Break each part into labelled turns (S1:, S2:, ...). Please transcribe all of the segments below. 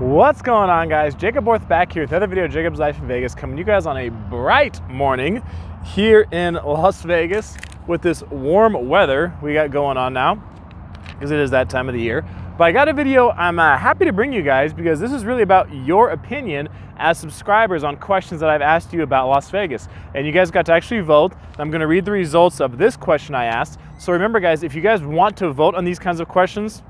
S1: What's going on, guys? Jacoborth back here with another video of Jacob's Life in Vegas, coming to you guys on a bright morning here in Las Vegas with this warm weather we got going on now, because it is that time of the year. But I got a video I'm happy to bring you guys, because this is really about your opinion as subscribers on questions that I've asked you about Las Vegas. And you guys got to actually vote. I'm going to read the results of this question I asked. So remember, guys, if you guys want to vote on these kinds of questions,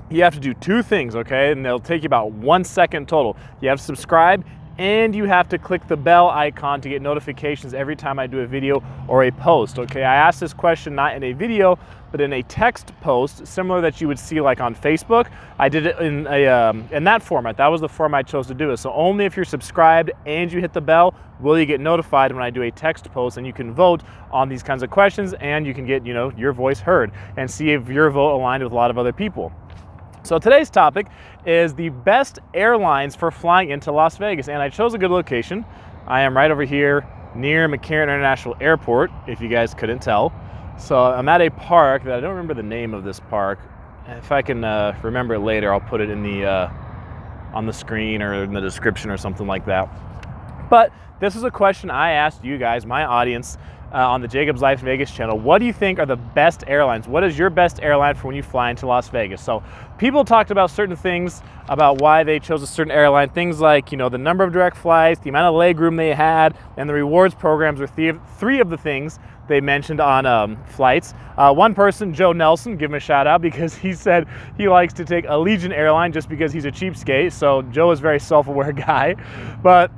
S1: you have to do two things, okay? And they'll take you about 1 second total. You have to subscribe, and you have to click the bell icon to get notifications every time I do a video or a post, okay? I asked this question not in a video, but in a text post, similar that you would see like on Facebook. I did it in that format. That was the format I chose to do it. So only if you're subscribed and you hit the bell will you get notified when I do a text post, and you can vote on these kinds of questions, and you can get, you know, your voice heard and see if your vote aligned with a lot of other people. So today's topic is the best airlines for flying into Las Vegas, and I chose a good location. I am right over here near McCarran International Airport, if you guys couldn't tell. So I'm at a park that I don't remember the name of this park. If I can remember it later, I'll put it in the on the screen or in the description or something like that. But this is a question I asked you guys, my audience, on the Jacob's Life in Vegas channel. What do you think are the best airlines? What is your best airline for when you fly into Las Vegas? So people talked about certain things about why they chose a certain airline. Things like, you know, the number of direct flights, the amount of leg room they had, and the rewards programs were three of the things they mentioned on flights. One person, Joe Nelson, give him a shout out, because he said he likes to take Allegiant Airline just because he's a cheapskate. So Joe is a very self-aware guy. But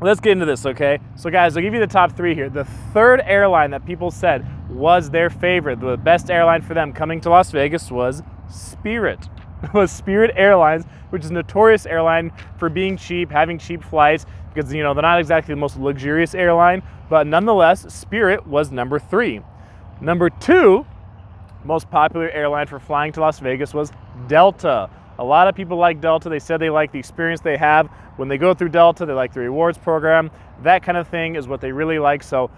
S1: let's get into this, okay? So guys, I'll give you the top three here. The third airline that people said was their favorite, the best airline for them coming to Las Vegas, was Spirit. It was Spirit Airlines, which is a notorious airline for being cheap, having cheap flights, because, you know, they're not exactly the most luxurious airline, but nonetheless, Spirit was number 3. Number 2, most popular airline for flying to Las Vegas, was Delta. A lot of people like Delta. They said they like the experience they have when they go through Delta. They like the rewards program. That kind of thing is what they really like. So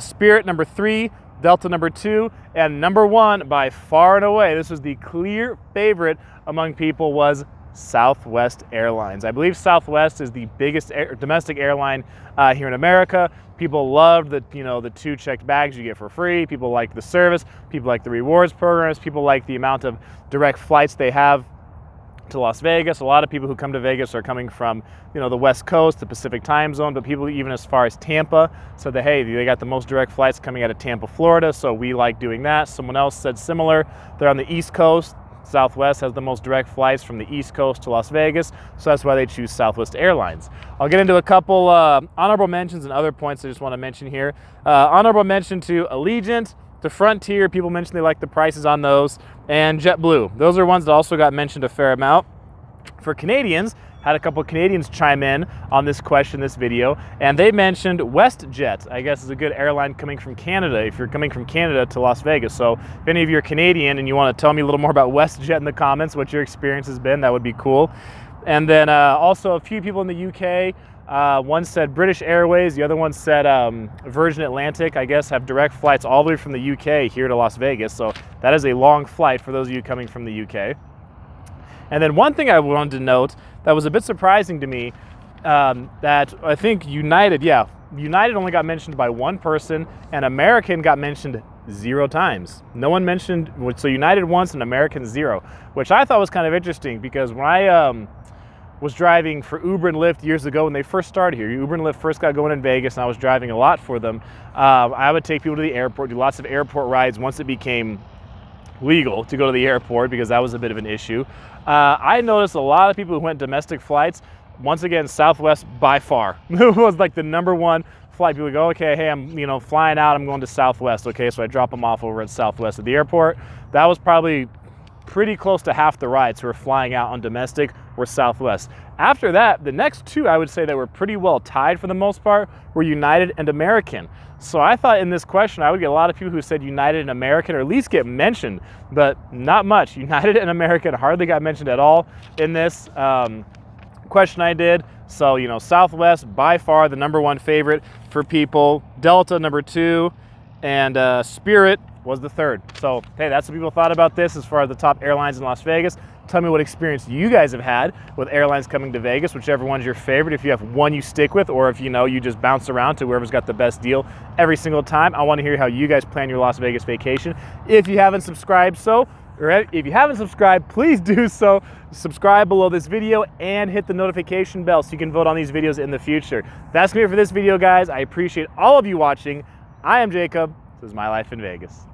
S1: Spirit number 3, Delta number 2, and number 1 by far and away, this was the clear favorite among people, was Southwest Airlines. I believe Southwest is the biggest domestic airline here in America. People loved the, you know, the 2 checked bags you get for free. People like the service. People like the rewards programs. People like the amount of direct flights they have to Las Vegas. A lot of people who come to Vegas are coming from, you know, the West Coast, the Pacific time zone, but people even as far as Tampa said that, hey, they got the most direct flights coming out of Tampa, Florida, so we like doing that. Someone else said similar. They're on the East Coast. Southwest has the most direct flights from the East Coast to Las Vegas, so that's why they choose Southwest Airlines. I'll get into a couple honorable mentions and other points I just want to mention here. Honorable mention to Allegiant, to Frontier. People mentioned they like the prices on those, and JetBlue. Those are ones that also got mentioned a fair amount. For Canadians, had a couple Canadians chime in on this question, this video, and they mentioned WestJet, I guess is a good airline coming from Canada, if you're coming from Canada to Las Vegas. So if any of you are Canadian and you want to tell me a little more about WestJet in the comments, what your experience has been, that would be cool. And then also a few people in the UK, one said British Airways, the other one said Virgin Atlantic, I guess, have direct flights all the way from the UK here to Las Vegas. So that is a long flight for those of you coming from the UK. And then one thing I wanted to note that was a bit surprising to me, that I think United only got mentioned by one person, and American got mentioned 0 times. No one mentioned, so United once and American 0, which I thought was kind of interesting, because when I was driving for Uber and Lyft years ago when they first started here, Uber and Lyft first got going in Vegas, and I was driving a lot for them, I would take people to the airport, do lots of airport rides once it became legal to go to the airport, because that was a bit of an issue. I noticed a lot of people who went domestic flights, once again, Southwest by far was like the number 1 flight. People go, okay, hey, I'm, you know, flying out, I'm going to Southwest. Okay, so I drop them off over at Southwest at the airport. That was probably pretty close to half the rides who were flying out on domestic were Southwest. After that, the next 2 I would say that were pretty well tied for the most part were United and American. So I thought in this question I would get a lot of people who said United and American, or at least get mentioned, but not much. United and American hardly got mentioned at all in this question I did. So, you know, Southwest by far the number 1 favorite for people, Delta number 2, and Spirit was the 3rd. So, hey, that's what people thought about this as far as the top airlines in Las Vegas. Tell me what experience you guys have had with airlines coming to Vegas, whichever one's your favorite. If you have one you stick with, or if you just bounce around to whoever's got the best deal every single time. I want to hear how you guys plan your Las Vegas vacation. If you haven't subscribed, please do so. Subscribe below this video and hit the notification bell so you can vote on these videos in the future. That's gonna be it for this video, guys. I appreciate all of you watching. I am Jacob. This is My Life in Vegas.